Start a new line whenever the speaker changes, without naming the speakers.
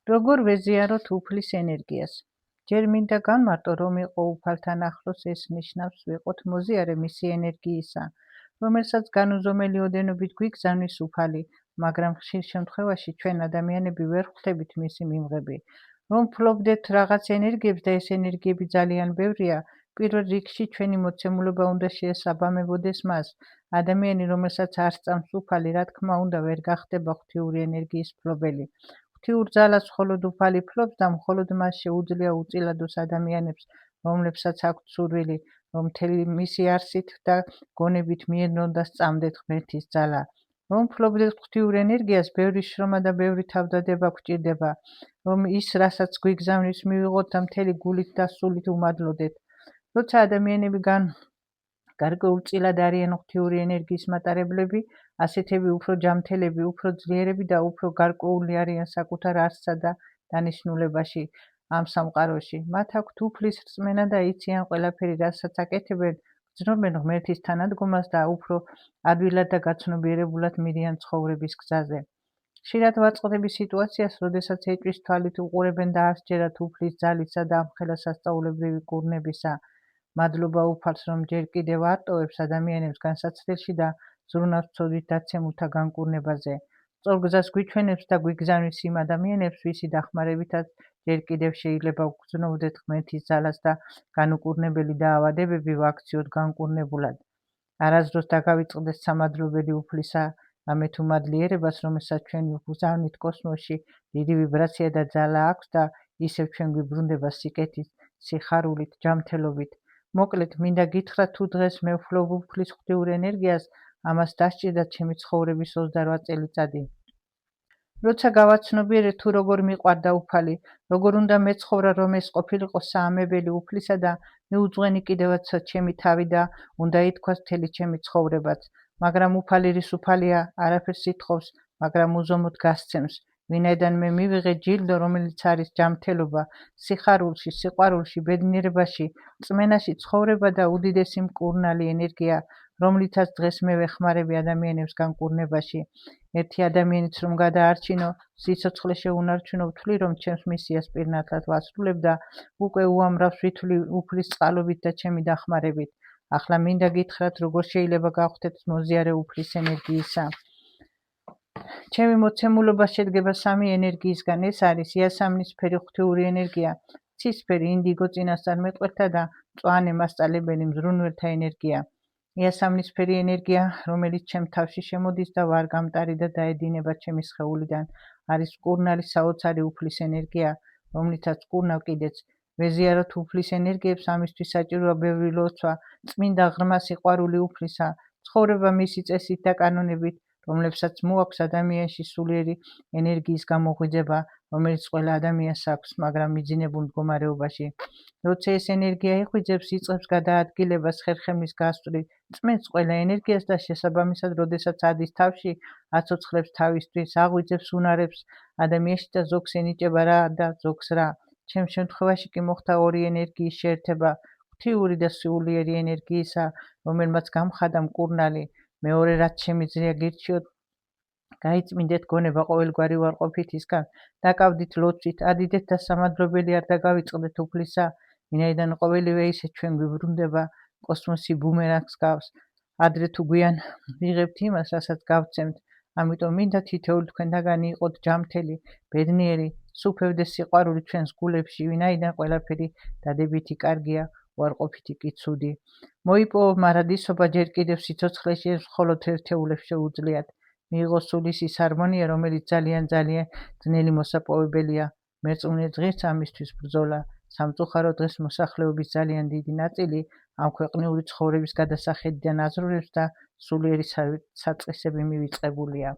როგორ ვეზიაროთ უფლის ენერგიას? ჯერ მინდა განმარტო, რომ იყო უფალთან ახლოს, ეს ნიშნავს ვიყოთ მოზიარე მისი ენერგიისა, რომელსაც განუზომელი ოდენობით გვიგზავნის უფალი, მაგრამ ხშირ შემთხვევაში ჩვენ ადამიანები ვერ ვხვდებით მისი მიმღები. რომ ვფლობდეთ რაღაც ენერგიებს და ეს ენერგიები ძალიან ბევრია, პირველ რიგში ჩვენი მოცემულობა უნდა შეესაბამებოდეს მას. ადამიანი, რომელსაც არ სწამს უფალი, რა თქმა უნდა, ვერ გახდება ღვთიური ენერგიის მფლობელი. ღვთიურ ძალას მხოლოდ უფალი ფლობს და მხოლოდ მას შეუძლია უწილადოს ადამიანებს, რომლებსაც აქვთ სურვილი, რომ მთელი მისი არსით და გონებით მიედნონ და სწამდეთ ღმერთის ძალა. რომ ფლობდეთ ღვთიურ ენერგიას, ბევრი შრომა და ბევრი თავდადება გვჭირდება, რომ ის, რასაც გვიგზავნის, მივიღოთ და მთელი გულით და სულით უმადლოდეთ. როცა ადამიანები გარკვეულწილად არიან ღვთიური ენერგიის მატარებლები, ასეთები უფრო ჯანმრთელები, უფრო ძლიერები და უფრო გარკვეული არიან საკუთარ არსსა და დანიშნულებაში ამ სამყაროში. მათ აქვთ უფლის რწმენა და იციან ყველაფერი, რასაც აკეთებენ, გრძნობენ ღმერთის თანადგომას და უფრო ადვილად და გაცნობიერებულად მიდიან ცხოვრების გზაზე. ხშირად ვაწყდები სიტუაციას, როდესაც ეჭვის თვალით უყურებენ და არ სჯერათ უფლის ძალისა და ამხელა სასწაულებრივი კურნებისა. მადლობა უფალს, რომ ჯერ კიდევ არტოვებს ადამიანებს განსაცდელში და ზრუნავს ცოდვით დაცემულთა განკურნებაზე. სწორგზას გვიჩვენებს და გვიგზავნის იმ ადამიანებს, ვისი დახმარებითაც ჯერ კიდევ შეიძლება ვგრძნობდეთ ღმერთის ძალას და განუკურნებელი დაავადებები ვაქციოთ განკურნებულად. არასდროს დაგავიწყდეთ სამადლობელი უფლისა ამ თუ მადლიერებას, რომელსაც ჩვენ ვგზავნით კოსმოსში, დიდი ვიბრაცია და ძალა აქვს და ისევ ჩვენ გვიბრუნდება სიკეთით, სიხარულით, ჯანმრთელობით. მოკლედ, მინდა გითხრათ, თუ დღეს მე ვფლობ უფლის ღვთიურ ენერგიას, ამას დასჭირდა ჩემი ცხოვრების 28 წელიწადი. როცა გავაცნობიერე თუ როგორ მიყვარდა უფალი, როგორ უნდა მეცხოვრა, რომ ეს ყოფილიყო საამებელი უფლისა და მიუძღვენი კიდევაც ჩემი თავი და უნდა ითქვას მთელი ჩემი ცხოვრებაც. მაგრამ უფალი რის უფალია, არაფერს ითხოვს, მაგრამ უზომოდ გასცემს. ვინაიდან მე მივიღე ჯილდო, რომელიც არის ჯანმრთელობა, სიხარულში, სიყვარულში, ბედნიერებაში, რწმენაში ცხოვრება და უდიდესი მკურნალი ენერგია, რომლითაც დღეს მე ვეხმარები ადამიანებს განკურნებაში. ერთი ადამიანიც რომ გადაარჩინო, სიცოცხლე შეუნარჩუნო, ვთვლი, რომ ჩემს მისიას პირნათლად ვასრულებ და უკვე უამრავს ვითვლი უფლის წყალობით და ჩემი დახმარებით. ახლა მინდა გითხრათ, როგორ შეიძლება გავხდეთ მოზიარე უფლის ენერგიისა. ჩემი მოცემულობა შედგება 3 ენერგიისგან. ეს არის იასამნისფერი ღვთიური ენერგია, ცისფერი ინდიგო წინასწარმეტყველთა და მწვანე მასწავლებელი მზრუნველთა ენერგია. იასამნისფერი ენერგია, რომელიც ჩემ თავში შემოდის და ვარ გამტარი და დაედინება ჩემი სხეულიდან, არის მკურნალი საოცარი უფლის ენერგია, რომლითაც მკურნავ კიდეც ვეზიაროთ უფლის ენერგიებს, ამისთვის საჭიროა ბევრი ლოცვა, წმინდა ღრმა სიყვარული უფლისა, ცხოვრება მისი წესით და კანონებით, რომლებსაც მოაქვს ადამიანში სულიერი ენერგიის გამოღვიძება, რომელიც ყველა ადამიანს აქვს, მაგრამ მიძინებულ მდგომარეობაში. როცა ეს ენერგია იღვიძებს, იწყებს გადაადგილებას ხერხემლის გასწვრივ, წმენს ყველა ენერგიას და შესაბამისად, როდესაც ადის თავში, აცოცხლებს თავისთვის, აღვიძებს უნარებს ადამიანში და ზოგს ენიჭება რა და ზოგს რა. ჩემ შემთხვევაში კი მოხდა 2 ენერგიის შეერთება, ღვთიური და სულიერი ენერგიისა, რომელმაც გამხადა მკურნალი. მეორე რაც შემიძლია გირჩიოთ, გაიწმინდეთ გონება ყოველგვარი უარყოფითისგან, დაკავდით ლოცვით, ადიდეთ და სამადლობელი არ დაგავიწყდეთ უფლისა, ვინაიდან ყოველივე ისე ჩვენ გვიბრუნდება კოსმოსი ბუმერანგს გავს. ადრე თუ გვიან ვიღებთ იმას, რასაც გავცემთ. ამიტომ მინდა თითოეული თქვენთაგანი იყოთ ჯანმრთელი, ბედნიერი, სუფევდეს სიყვარული ჩვენს გულებში, ვინაიდან ყველაფერი დადებითი კარგია, უარყოფითი კი ცუდი. მოიპოვო მარადისობა ჯერ კიდევ სიცოცხლეში, ეს მხოლოდ ერთეულებს შეუძლიათ. მიიღო სულის ის ჰარმონია, რომელიც ძალიან ძნელი მოსაპოვებელია. მერწმუნე დღეს ამისთვის ბრძოლა. სამწუხარო დღეს მოსახლეობის ძალიან დიდი ნაწილი ამ ქვეყნიური ცხოვრების გადასახედიდან აზროვნებს და სულიერი საწყისები მივიწყებულია.